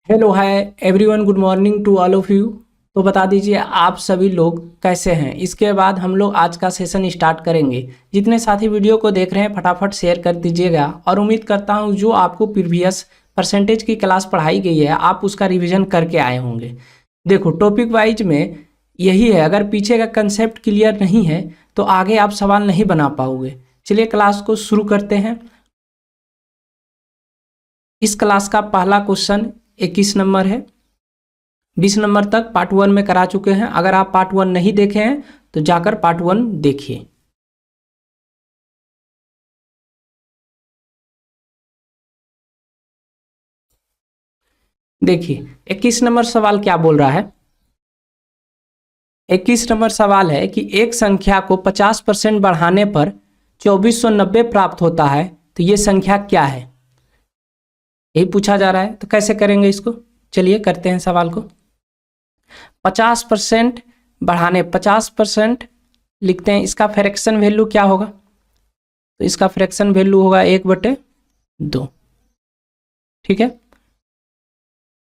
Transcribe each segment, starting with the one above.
Hello hi everyone, good morning to all of you. तो बता दीजिए आप सभी लोग कैसे हैं। इसके बाद हम लोग आज का सेशन स्टार्ट करेंगे। जितने साथी वीडियो को देख रहे हैं फटाफट शेयर कर दीजिएगा और उम्मीद करता हूं जो आपको प्रीवियस परसेंटेज की क्लास पढ़ाई गई है आप उसका रिवीजन करके आए होंगे। देखो टॉपिक वाइज में यही है, अगर पीछे का कंसेप्ट क्लियर नहीं है तो आगे आप सवाल नहीं बना पाओगे। चलिए क्लास को शुरू करते हैं। इस क्लास का पहला क्वेश्चन 21 नंबर है। 20 नंबर तक पार्ट 1 में करा चुके हैं। अगर आप पार्ट 1 नहीं देखे हैं तो जाकर पार्ट 1 देखिए। देखिए 21 नंबर सवाल क्या बोल रहा है। 21 नंबर सवाल है कि एक संख्या को 50% बढ़ाने पर 2490 प्राप्त होता है, तो ये संख्या क्या है, यही पूछा जा रहा है। तो कैसे करेंगे इसको, चलिए करते हैं सवाल को। 50% बढ़ाने 50% लिखते हैं, इसका फ्रैक्शन वैल्यू क्या होगा, तो इसका फ्रैक्शन वैल्यू होगा 1/2। ठीक है,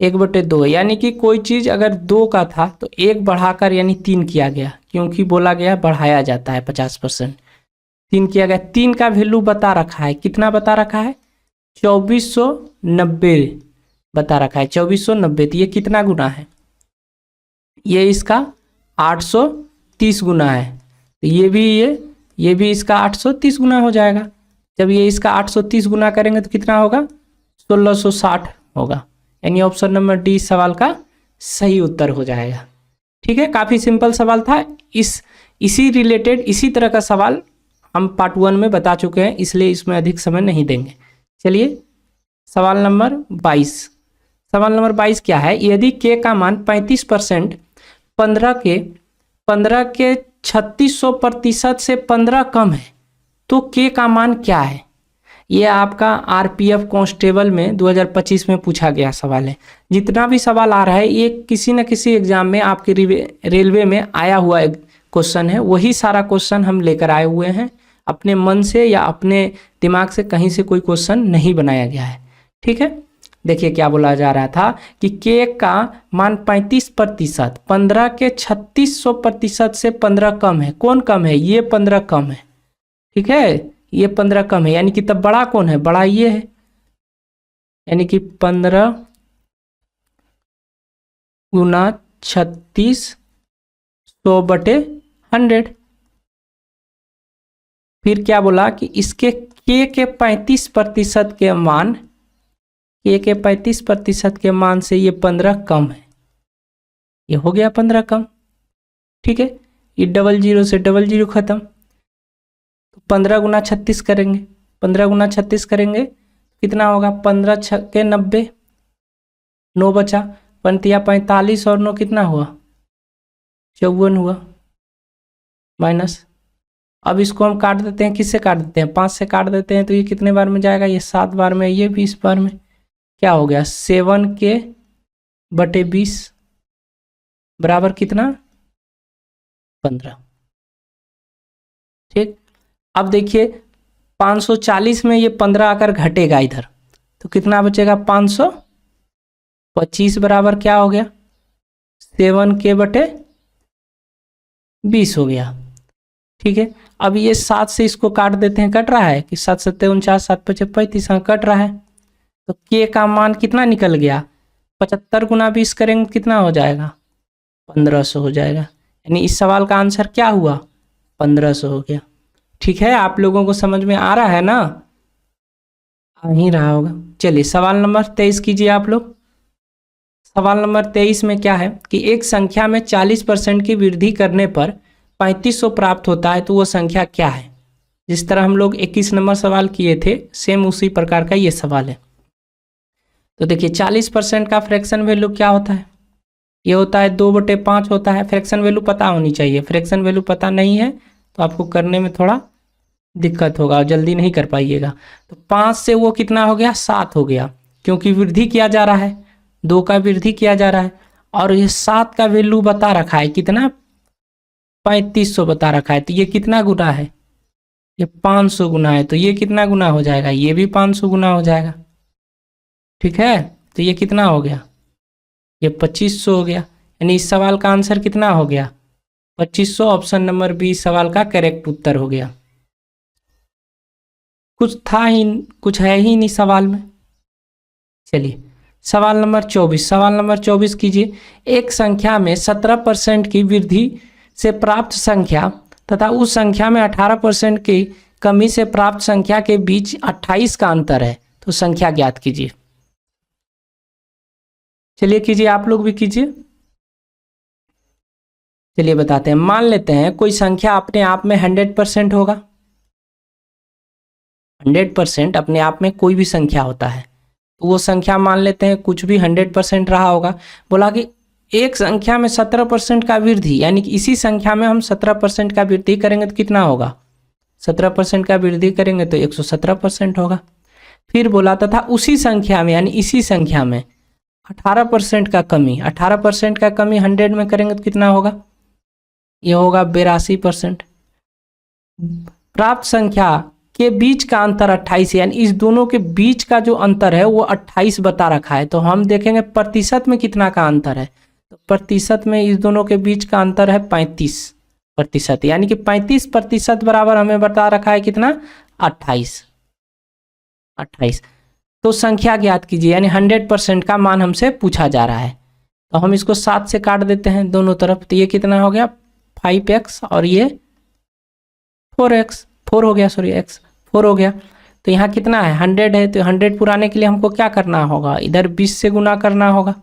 1/2 यानी कि कोई चीज अगर 2 का था तो 1 बढ़ाकर यानी 3 किया गया, क्योंकि बोला गया बढ़ाया जाता है 50%। 3 किया गया, 3 का वैल्यू बता रखा है, कितना बता रखा है 2490 बता रखा है 2490। तो ये कितना गुना है, ये इसका 830 गुना है। तो ये भी इसका 830 गुना हो जाएगा। जब ये इसका 830 गुना करेंगे तो कितना होगा 1660 होगा, यानी ऑप्शन नंबर डी इस सवाल का सही उत्तर हो जाएगा। ठीक है, काफ़ी सिंपल सवाल था। इसी रिलेटेड इसी तरह का सवाल हम पार्ट 1 में बता चुके हैं, इसलिए इसमें अधिक समय नहीं देंगे। चलिए सवाल नंबर 22। सवाल नंबर 22 क्या है, यदि के का मान 35% 15 के 3600% से 15 कम है तो के का मान क्या है। ये आपका आरपीएफ कांस्टेबल में 2025 में पूछा गया सवाल है। जितना भी सवाल आ रहा है ये किसी न किसी एग्जाम में आपके रेलवे में आया हुआ क्वेश्चन है। वही सारा क्वेश्चन हम लेकर आए हुए हैं, अपने मन से या अपने दिमाग से कहीं से कोई क्वेश्चन नहीं बनाया गया है। ठीक है, देखिए क्या बोला जा रहा था कि के का मान 35%, 15 के 3600% से 15 कम है। कौन कम है, ये 15 कम है। ठीक है, ये 15 कम है, यानी कि तब बड़ा कौन है, बड़ा ये है, यानी कि 15 गुना 3600/100। फिर क्या बोला कि इसके के 35% के मान, के 35% के मान से ये 15 कम है। ये हो गया 15 कम। ठीक है, ये 00 से 00 खत्म। तो 15 गुना 36 करेंगे, 15 गुना 36 करेंगे कितना होगा, 15 छक्के 90, 9 बचा, 45 और 9 कितना हुआ 54 हुआ, माइनस। अब इसको हम काट देते हैं, किससे काट देते हैं, 5 से काट देते हैं। तो ये कितने बार में जाएगा, ये 7 बार में, ये 20 बार में। क्या हो गया 7/20 बराबर कितना 15। ठीक, अब देखिए 540 में ये 15 आकर घटेगा इधर, तो कितना बचेगा 525 बराबर क्या हो गया 7/20 हो गया। ठीक है, अब ये 7 से इसको काट देते हैं, कट रहा है कि 7 7 49, 7 5 35 कट रहा है। तो के का मान कितना निकल गया, 75 गुना 20 करेंगे कितना हो जाएगा 1500 हो जाएगा। यानी इस सवाल का आंसर क्या हुआ 1500 हो गया। ठीक है, आप लोगों को समझ में आ रहा है ना, आ ही रहा होगा। चलिए सवाल नंबर 23 कीजिए आप लोग। सवाल नंबर 23 में क्या है कि एक संख्या में 40% की वृद्धि करने पर 3500 प्राप्त होता है, तो वो संख्या क्या है। जिस तरह हम लोग 21 नंबर सवाल किए थे सेम उसी प्रकार का ये सवाल है। तो देखिए 40% का फ्रैक्शन वैल्यू क्या होता है, ये होता है 2/5 होता है। फ्रैक्शन वैल्यू पता होनी चाहिए, फ्रैक्शन वैल्यू पता नहीं है तो आपको करने में थोड़ा दिक्कत होगा और जल्दी नहीं कर पाइएगा। तो 5 से वो कितना हो गया 7 हो गया, क्योंकि वृद्धि किया जा रहा है, 2 का वृद्धि किया जा रहा है। और ये 7 का वैल्यू बता रखा है कितना 3500 बता रखा है। तो ये कितना गुना है, ये 500 गुना है। तो ये कितना गुना हो जाएगा, ये भी 500 गुना हो जाएगा। ठीक है, तो ये कितना हो गया ये 2500 हो गया। यानी इस सवाल का आंसर कितना हो गया? 2500। ऑप्शन नंबर बी इस सवाल का करेक्ट उत्तर हो गया। कुछ है ही नहीं सवाल में। चलिए सवाल नंबर 24। सवाल नंबर 24 कीजिए। एक संख्या में 17% की वृद्धि से प्राप्त संख्या तथा उस संख्या में 18% की कमी से प्राप्त संख्या के बीच 28 का अंतर है, तो संख्या ज्ञात कीजिए। चलिए कीजिए, आप लोग भी कीजिए। चलिए बताते हैं। मान लेते हैं कोई संख्या अपने आप में 100% होगा। 100% अपने आप में कोई भी संख्या होता है, तो वो संख्या मान लेते हैं कुछ भी 100% रहा होगा। बोला कि एक संख्या में 17% का वृद्धि, यानी कि इसी संख्या में हम 17% का वृद्धि करेंगे तो कितना होगा? 17% का वृद्धि करेंगे तो 117% होगा। फिर बोला तथा उसी संख्या में, यानी इसी संख्या में 18% का कमी, 18% का कमी 100 में करेंगे तो कितना होगा? ये होगा 82%। प्राप्त संख्या के बीच का अंतर 28, यानी इस दोनों के बीच का जो अंतर है वो 28 बता रखा है। तो हम देखेंगे प्रतिशत में कितना का अंतर है, तो प्रतिशत में इस दोनों के बीच का अंतर है 35%, यानी कि 35% बराबर हमें बता रखा है कितना? 28। तो संख्या ज्ञात कीजिए, यानी 100% का मान हमसे पूछा जा रहा है। तो हम इसको 7 से काट देते हैं दोनों तरफ, तो ये कितना हो गया? 5x और ये 4x, 4 हो गया, सॉरी x 4 हो गया। तो यहाँ कितना है? 100 है, तो 100 पुराने के लिए हमको क्या करना होगा? इधर 20 से गुना करना होगा।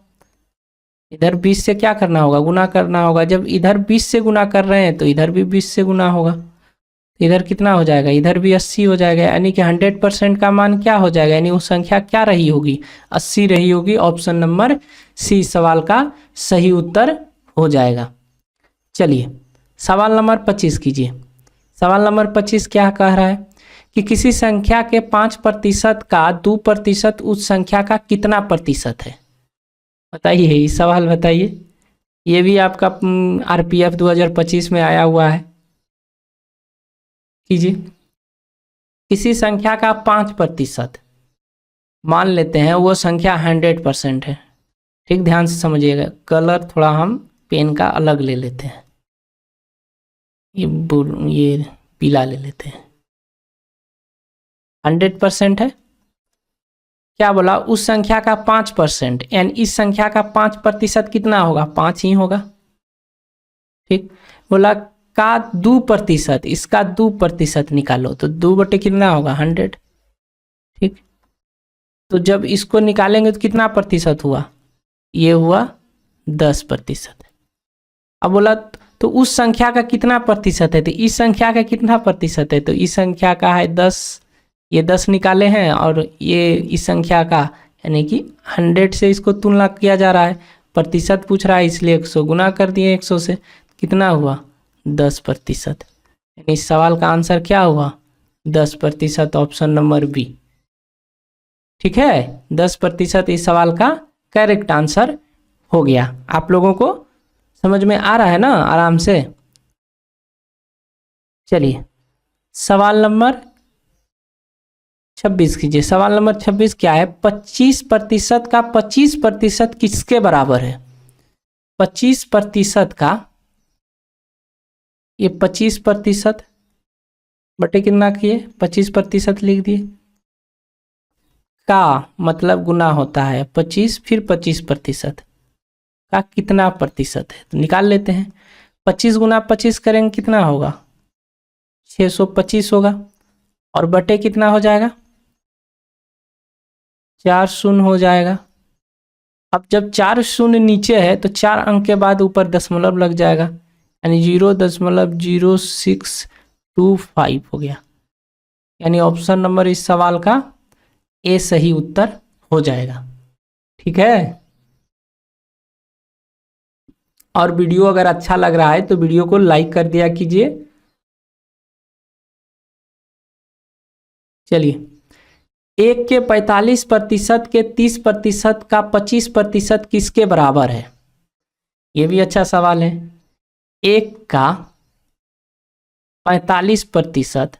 इधर 20 से क्या करना होगा? गुना करना होगा। जब इधर 20 से गुना कर रहे हैं तो इधर भी 20 से गुना होगा। तो इधर कितना हो जाएगा? इधर भी 80 हो जाएगा। यानी कि 100% का मान क्या हो जाएगा? यानी वो संख्या क्या रही होगी? 80 रही होगी। ऑप्शन नंबर सी सवाल का सही उत्तर हो जाएगा। चलिए सवाल नंबर 25 कीजिए। सवाल नंबर 25 क्या कह रहा है कि किसी संख्या के 5% का 2% उस संख्या का कितना प्रतिशत है? बताइए, ये सवाल बताइए। ये भी आपका RPF 2025 में आया हुआ है। कीजिए। किसी संख्या का 5% मान लेते हैं, वो संख्या 100% है। ठीक, ध्यान से समझिएगा। कलर थोड़ा हम पेन का अलग ले लेते हैं, ये पीला ले लेते हैं। 100% है। क्या बोला? उस संख्या का 5%, यानी इस संख्या का 5% कितना होगा? 5 ही होगा। ठीक, बोला का 2%, इसका 2% निकालो, तो 2 बटे कितना होगा? 100। ठीक, तो जब इसको निकालेंगे तो कितना प्रतिशत हुआ? ये हुआ 10%। अब बोला तो उस संख्या का कितना प्रतिशत है? तो इस संख्या का कितना प्रतिशत है? तो इस संख्या का है 10। ये 10 निकाले हैं, और ये इस संख्या का, यानी कि 100 से इसको तुलना किया जा रहा है। प्रतिशत पूछ रहा है, इसलिए 100 गुना कर दिए 100 से। कितना हुआ? 10%। यानी इस सवाल का आंसर क्या हुआ? 10%। Option number B. ठीक है, 10% इस सवाल का करेक्ट आंसर हो गया। आप लोगों को समझ में आ रहा है ना आराम से? चलिए सवाल नंबर 26 कीजिए। सवाल नंबर 26 क्या है? 25% का 25% किसके बराबर है? 25% का, ये 25% बटे कितना किए? 25% लिख दिए। का मतलब गुना होता है 25, फिर 25% का कितना प्रतिशत है, तो निकाल लेते हैं। 25 गुना 25 करेंगे कितना होगा? 625 होगा। और बटे कितना हो जाएगा? 4 शून्य हो जाएगा। अब जब 4 शून्य नीचे है तो 4 अंक के बाद ऊपर दशमलव लग जाएगा, यानी 0.0625 हो गया। यानी ऑप्शन नंबर इस सवाल का ए सही उत्तर हो जाएगा। ठीक है, और वीडियो अगर अच्छा लग रहा है तो वीडियो को लाइक कर दिया कीजिए। चलिए, 1 के 45% के 30% का 25% किसके बराबर है? ये भी अच्छा सवाल है। 1 का 45%,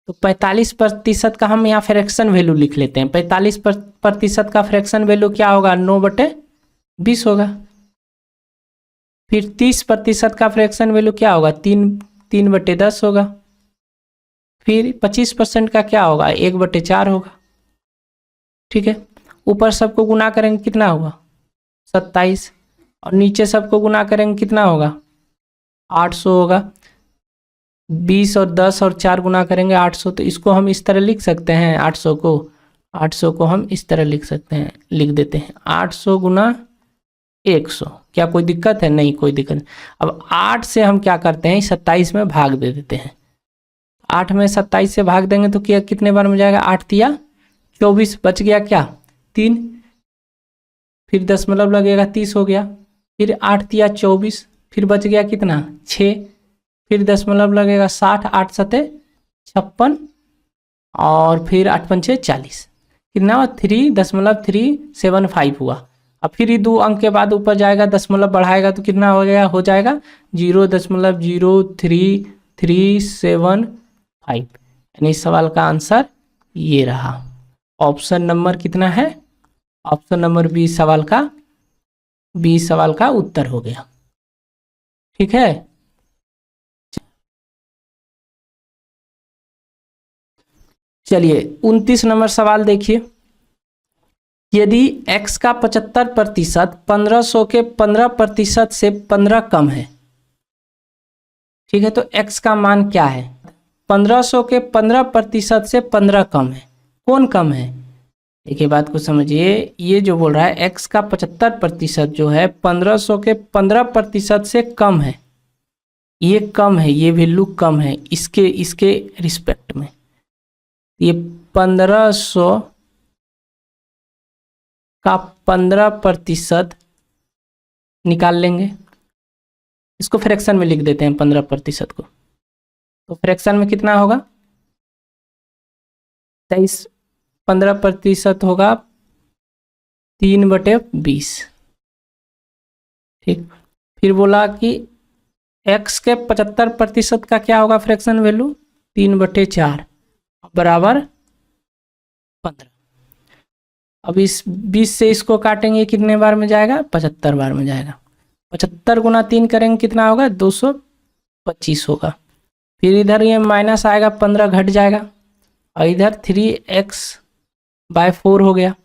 तो 45% का हम यहाँ फ्रैक्शन वैल्यू लिख लेते हैं। 45% का फ्रैक्शन वैल्यू क्या होगा? 9/15 20 होगा। फिर 30% का फ्रैक्शन वैल्यू क्या होगा? 3/10 होगा। फिर 25% का क्या होगा? 1/4 होगा। ठीक है, ऊपर सबको गुना करेंगे कितना होगा? 27। और नीचे सबको गुना करेंगे कितना होगा? 800 होगा। 20 और 10 और 4 गुना करेंगे 800। तो इसको हम इस तरह लिख सकते हैं, 800 को हम इस तरह लिख सकते हैं, लिख देते हैं 800 गुना 100। क्या कोई दिक्कत है? नहीं, कोई दिक्कत नहीं। अब 8 से हम क्या करते हैं? 27 में भाग दे देते हैं। 8 में 27 से भाग देंगे तो क्या कितने बार में जाएगा? 8 तिया 24, बच गया क्या? 3। फिर दशमलव लगेगा, 30 हो गया। फिर 8 तिया 24, फिर बच गया कितना? 6। फिर दशमलव लगेगा 60, 8 सते 56, और फिर 8 पंचे 40। कितना हुआ? 3.375 हुआ। अब फिर ये 2 अंक के बाद ऊपर जाएगा, दशमलव बढ़ाएगा तो कितना हो गया? हो जाएगा 0.0375। यानी इस सवाल का आंसर ये रहा। ऑप्शन नंबर कितना है? ऑप्शन नंबर 20 सवाल का उत्तर हो गया। ठीक है, चलिए 29 नंबर सवाल देखिए। यदि x का 75% 1500 के 15% से 15 कम है, ठीक है, तो x का मान क्या है? 1500 के 15% से 15 कम है, कौन कम है? देखिए बात को समझिए, ये जो बोल रहा है x का 75% जो है 1500 के 15% से कम है, ये कम है, ये वैल्यू कम है इसके रिस्पेक्ट में। ये 1500 का 15% निकाल लेंगे, इसको फ्रैक्शन में लिख देते हैं 15% को। तो फ्रैक्शन में कितना होगा? 23। 15% होगा 3/20। ठीक, फिर बोला कि x के 75% का क्या होगा फ्रैक्शन वैल्यू? 3/4 बराबर 15। अब इस 20 से इसको काटेंगे, कितने बार में जाएगा? 75 बार में जाएगा। 75 गुना 3 करेंगे कितना होगा? 225 होगा। फिर इधर ये माइनस आएगा, 15 घट जाएगा, और इधर 3x/4 हो गया।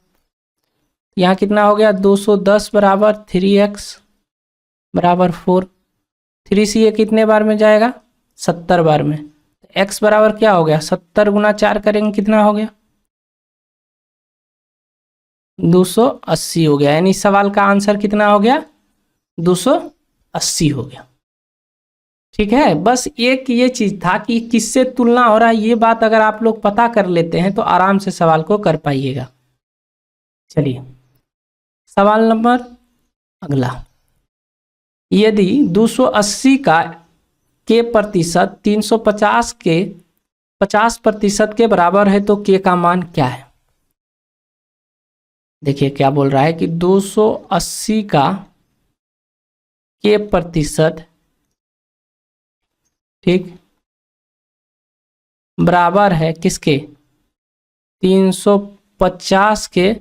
यहाँ कितना हो गया? 210 बराबर 3x बराबर 4। 3 से ये कितने बार में जाएगा? 70 बार में। x बराबर क्या हो गया? 70 गुना 4 करेंगे कितना हो गया? 280 हो गया। यानी सवाल का आंसर कितना हो गया? 280 हो गया। ठीक है, बस एक ये चीज था कि किससे तुलना हो रहा है, ये बात अगर आप लोग पता कर लेते हैं तो आराम से सवाल को कर पाइएगा। चलिए सवाल नंबर अगला। यदि 280 के प्रतिशत 350 के 50% के बराबर है तो के का मान क्या है? देखिए क्या बोल रहा है कि 280 का के प्रतिशत, ठीक, बराबर है किसके? 350 के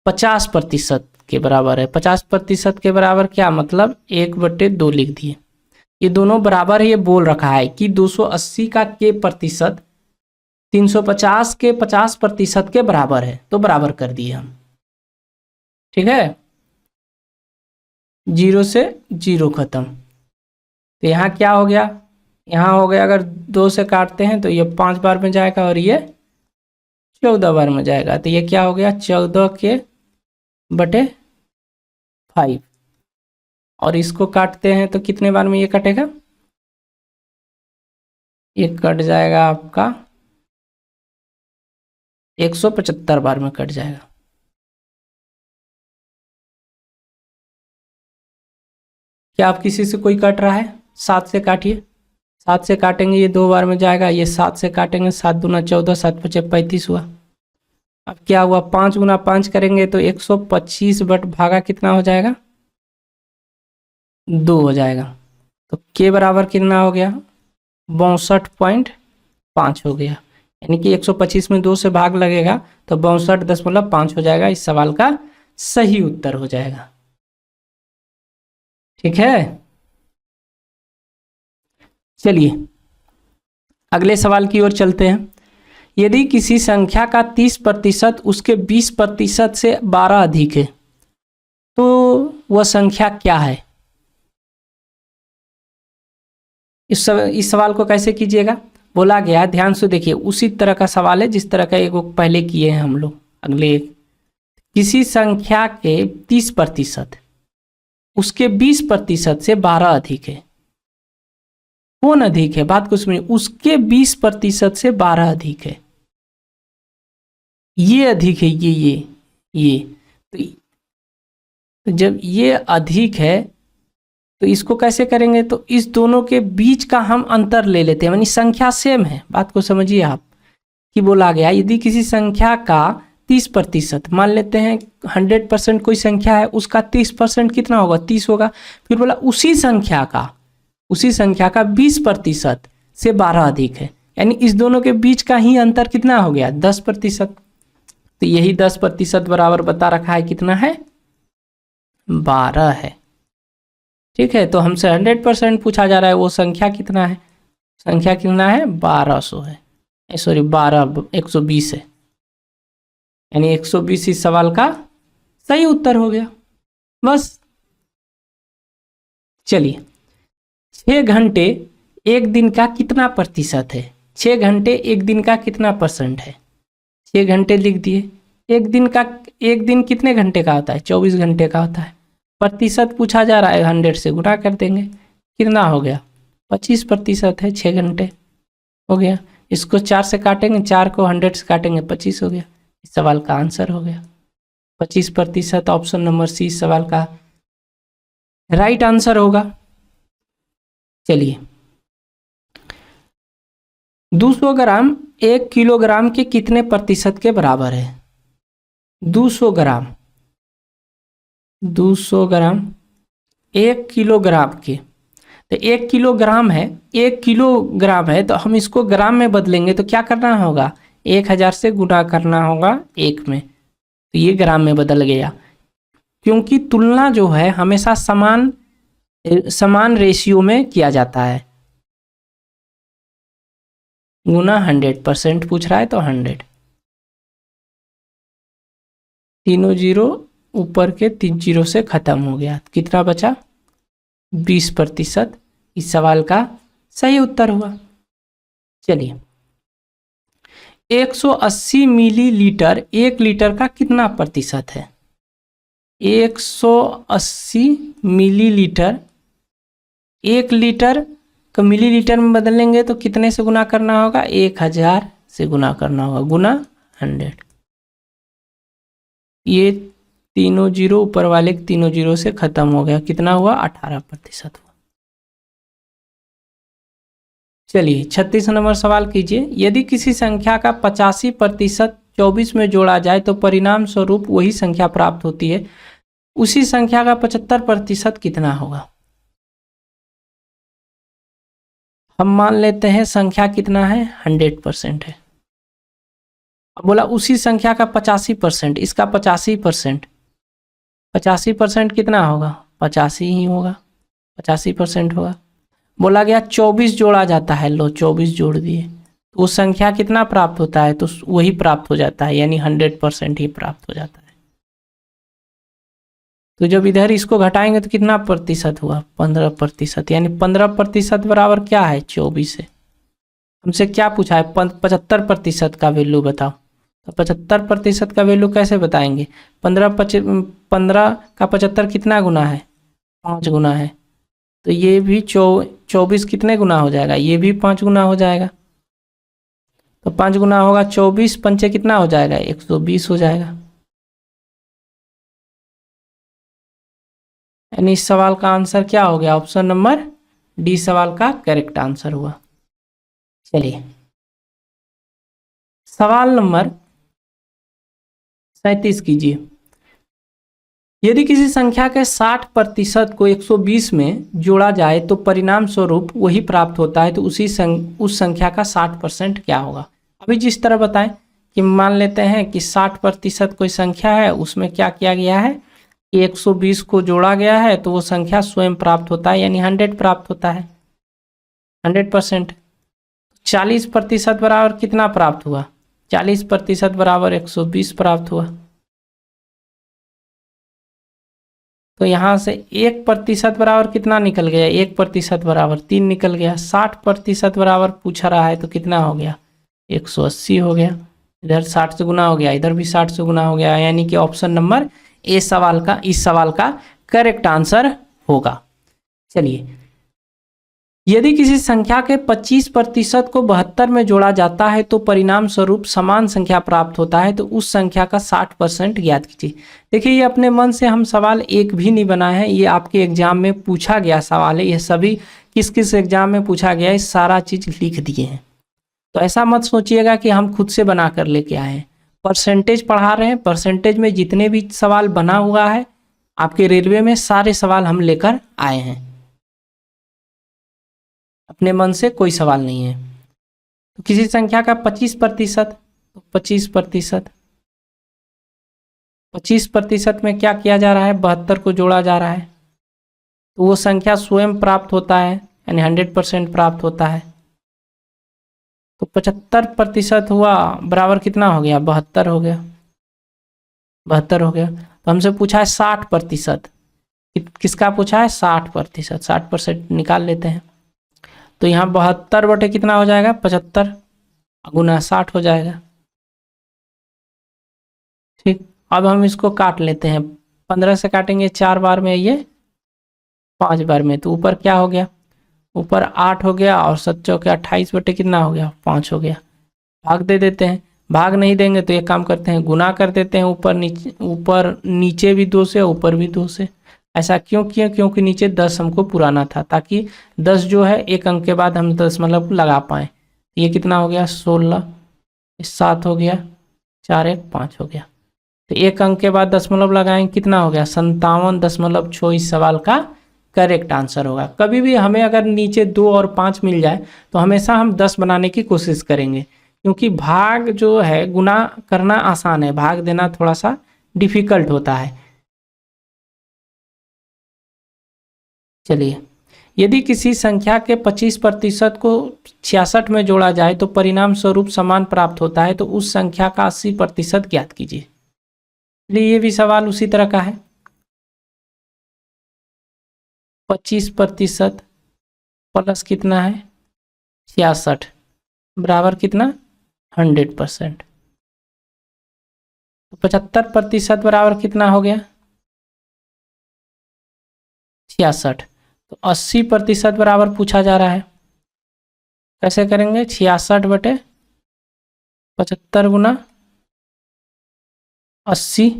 50% के बराबर है। 50% के बराबर क्या मतलब? 1/2 लिख दिए। ये दोनों बराबर है, ये बोल रखा है कि 280 का के प्रतिशत 350 के 50% के बराबर है, तो बराबर कर दिए हम। ठीक है, 0 से 0 खत्म। तो यहाँ क्या हो गया? यहाँ हो गया, अगर 2 से काटते हैं तो ये 5 बार में जाएगा और ये 14 बार में जाएगा। तो ये क्या हो गया? 14/5। और इसको काटते हैं तो कितने बार में ये कटेगा? ये कट जाएगा आपका 175 बार में कट जाएगा। क्या आप किसी से कोई कट रहा है? 7 से काटिए। 7 से काटेंगे ये 2 बार में जाएगा। ये 7 से काटेंगे, 7 दूना 14, 7 पचे 35 हुआ। अब क्या हुआ? 5 गुना 5 करेंगे तो 125 बट भागा कितना हो जाएगा? 2 हो जाएगा। तो के बराबर कितना हो गया? 62.5 हो गया। यानी कि 125 में 2 से भाग लगेगा तो 62.5 हो जाएगा। इस सवाल का सही उत्तर हो जाएगा। ठीक है, चलिए अगले सवाल की ओर चलते हैं। यदि किसी संख्या का 30% उसके 20% से 12 अधिक है तो वह संख्या क्या है? इस सवाल को कैसे कीजिएगा? बोला गया, ध्यान से देखिए, उसी तरह का सवाल है जिस तरह का एक पहले किए हैं हम लोग। अगले, किसी संख्या के 30% उसके 20% से 12 अधिक है। कौन अधिक है? बात को सुनिए, उसके 20% से 12 अधिक है। ये अधिक है, ये तो जब ये अधिक है तो इसको कैसे करेंगे? तो इस दोनों के बीच का हम अंतर ले लेते हैं, यानी संख्या सेम है। बात को समझिए आप, कि बोला गया यदि किसी संख्या का 30%, मान लेते हैं 100% कोई संख्या है, उसका 30% कितना होगा? 30 होगा। फिर बोला उसी संख्या का 20% से 12 अधिक है, यानी इस दोनों के बीच का ही अंतर कितना हो गया? 10%। तो यही 10% बराबर बता रखा है, कितना है? 12 है। ठीक है, तो हमसे 100% पूछा जा रहा है, वो संख्या कितना है? संख्या कितना है? 1200 है, सॉरी 120 है, यानी 120 इस सवाल का सही उत्तर हो गया। बस चलिए, 6 घंटे एक दिन का कितना प्रतिशत है? 6 घंटे एक दिन का कितना % है? 6 घंटे लिख दिए। एक दिन कितने घंटे का होता है? 24 घंटे का होता है। प्रतिशत पूछा जा रहा है, 100 से गुणा कर देंगे, कितना हो गया? 25% है। 6 घंटे हो गया। इसको 4 से काटेंगे, 4 को 100 से काटेंगे, 25 हो गया। इस सवाल का आंसर हो गया 25%। ऑप्शन नंबर सी इस सवाल का राइट आंसर होगा। चलिए, 200 ग्राम 1 किलोग्राम के कितने प्रतिशत के बराबर है? 200 ग्राम 1 किलोग्राम के, तो 1 किलोग्राम है, 1 किलोग्राम है, तो हम इसको ग्राम में बदलेंगे तो क्या करना होगा? 1000 से गुणा करना होगा 1 में, तो ये ग्राम में बदल गया। क्योंकि तुलना जो है हमेशा समान रेशियो में किया जाता है। गुना 100% पूछ रहा है तो 100, तीनों जीरो ऊपर के 3 जीरो से खत्म हो गया। कितना बचा? 20%। इस सवाल का सही उत्तर हुआ। चलिए, 180 मिलीलीटर 1 लीटर का कितना प्रतिशत है? 180 मिलीलीटर 1 लीटर को मिलीलीटर में बदलेंगे तो कितने से गुना करना होगा? 1000 से गुना करना होगा, गुना 100। ये तीनों जीरो ऊपर वाले तीनों जीरो से खत्म हो गया। कितना हुआ? 18% हुआ। चलिए, 36 नंबर सवाल कीजिए। यदि किसी संख्या का 85% 24 में जोड़ा जाए तो परिणाम स्वरूप वही संख्या प्राप्त होती है, उसी संख्या का 75% कितना होगा? हम मान लेते हैं संख्या कितना है? 100% है। अब बोला उसी संख्या का 85%, इसका 85%, 85% कितना होगा? 85 ही होगा, 85% होगा। बोला गया 24 जोड़ा जाता है, लो 24 जोड़ दिए, तो वो संख्या कितना प्राप्त होता है? तो वही प्राप्त हो जाता है, यानी 100% ही प्राप्त हो जाता है। तो जब इधर इसको घटाएंगे तो कितना प्रतिशत हुआ? 15%, यानी 15% बराबर क्या है? 24 है। हमसे क्या पूछा है? 75% का वैल्यू बताओ। तो 75% का वैल्यू कैसे बताएंगे? 15 का 75 कितना गुना है? 5 गुना है। तो ये भी 24 कितने गुना हो जाएगा? ये भी 5 गुना हो जाएगा। तो 5 गुना होगा 24 पंचे कितना हो जाएगा? 120 हो जाएगा। यानी इस सवाल का आंसर क्या हो गया? ऑप्शन नंबर डी सवाल का करेक्ट आंसर हुआ। चलिए, सवाल नंबर 37 कीजिए। यदि किसी संख्या के 60% को 120 में जोड़ा जाए तो परिणाम स्वरूप वही प्राप्त होता है, तो उस संख्या का 60% क्या होगा? अभी जिस तरह बताएं कि मान लेते हैं कि 60% कोई संख्या है, उसमें क्या किया गया है? 120 को जोड़ा गया है तो वो संख्या स्वयं प्राप्त होता है, यानी 100 प्राप्त होता है, 100%। 40% बराबर कितना प्राप्त हुआ? 40% बराबर 120 प्राप्त हुआ। तो यहाँ से 1% बराबर कितना निकल गया? 1% बराबर 3 निकल गया। 60% बराबर पूछा रहा है तो कितना हो गया? 180 हो गया। इधर 60 से गुना हो गया, इधर भी 60 से गुना हो गया, यानी कि ऑप्शन नंबर ए सवाल का, इस सवाल का करेक्ट आंसर होगा। चलिए, यदि किसी संख्या के 25% को 72 में जोड़ा जाता है तो परिणाम स्वरूप समान संख्या प्राप्त होता है, तो उस संख्या का 60% ज्ञात कीजिए। देखिए, ये अपने मन से हम सवाल एक भी नहीं बनाए हैं, ये आपके एग्जाम में पूछा गया सवाल है। ये सभी किस किस एग्जाम में पूछा गया है, सारा चीज लिख दिए हैं। तो ऐसा मत सोचिएगा कि हम खुद से बना कर लेके आए हैं। परसेंटेज पढ़ा रहे हैं, परसेंटेज में जितने भी सवाल बना हुआ है आपके रेलवे में, सारे सवाल हम लेकर आए हैं, अपने मन से कोई सवाल नहीं है। तो किसी संख्या का 25%, तो 25% में क्या किया जा रहा है? 72 को जोड़ा जा रहा है, तो वो संख्या स्वयं प्राप्त होता है, यानी 100% प्राप्त होता है। तो 75% हुआ बराबर कितना हो गया? 72 हो गया, 72 हो गया। तो हमसे पूछा है 60%, किसका पूछा है? 60%। 60% निकाल लेते हैं, तो यहाँ 72 बटे कितना हो जाएगा? 75 गुना 60 हो जाएगा। ठीक, अब हम इसको काट लेते हैं। 15 से काटेंगे 4 बार में, ये 5 बार में, तो ऊपर क्या हो गया? ऊपर 8 हो गया, और 7 चौके 28 बटे कितना हो गया? 5 हो गया। भाग दे देते हैं, भाग नहीं देंगे तो एक काम करते हैं, गुना कर देते हैं। ऊपर नीचे भी 2 से, ऊपर भी 2 से। ऐसा क्यों किया? क्योंकि नीचे 10 हमको पुराना था, ताकि 10 जो है एक अंक के बाद हम 10 मतलब लगा पाएँ। ये कितना हो गया? 16, 7 हो गया, 4 1 5 हो गया। तो एक अंक के बाद दशमलव लगाएंगे, कितना हो गया? 57.6। इस सवाल का करेक्ट आंसर होगा। कभी भी हमें अगर नीचे 2 और 5 मिल जाए तो हमेशा हम 10 बनाने की कोशिश करेंगे, क्योंकि भाग जो है, गुना करना आसान है, भाग देना थोड़ा सा डिफिकल्ट होता है। चलिए, यदि किसी संख्या के 25% को 66 में जोड़ा जाए तो परिणाम स्वरूप समान प्राप्त होता है, तो उस संख्या का 80% ज्ञात कीजिए। चलिए, ये भी सवाल उसी तरह का है। 25% प्लस कितना है? 66 बराबर कितना? 100%। तो 75% बराबर कितना हो गया? 66। तो 80% बराबर पूछा जा रहा है, कैसे करेंगे? 66 बटे 75 गुना 80,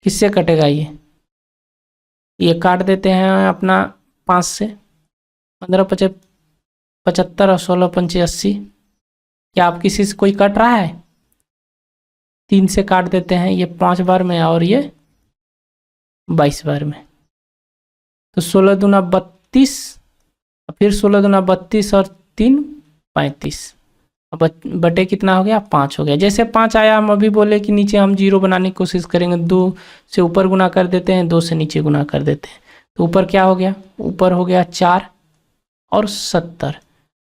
किससे कटेगा? ये काट देते हैं अपना 5 से। 15 पचे 75 और 16 पंचे 80। क्या आप किसी से कोई कट रहा है? 3 से काट देते हैं, ये 5 बार में और ये 22 बार में। तो 16 दूना 32, फिर 16 दूना 32 और 3 35, बटे कितना हो गया? 5 हो गया। जैसे 5 आया, हम अभी बोले कि नीचे हम 0 बनाने की कोशिश करेंगे, 2 से ऊपर गुना कर देते हैं, 2 से नीचे गुना कर देते हैं। तो ऊपर क्या हो गया? ऊपर हो गया 4 और 70।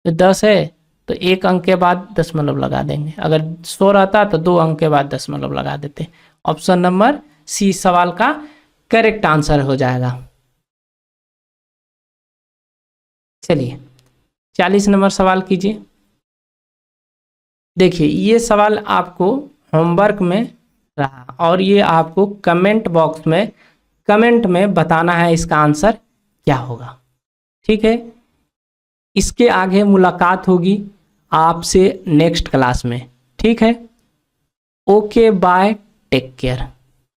तो 10 है तो एक अंक के बाद दशमलव लगा देंगे, अगर 100 रहता तो 2 अंक के बाद दशमलव लगा देते। ऑप्शन नंबर सी सवाल का करेक्ट आंसर हो जाएगा। चलिए, 40 नंबर सवाल कीजिए। देखिए, ये सवाल आपको होमवर्क में रहा, और ये आपको कमेंट बॉक्स में कमेंट में बताना है इसका आंसर क्या होगा। ठीक है, इसके आगे मुलाकात होगी आपसे नेक्स्ट क्लास में। ठीक है, ओके बाय, टेक केयर।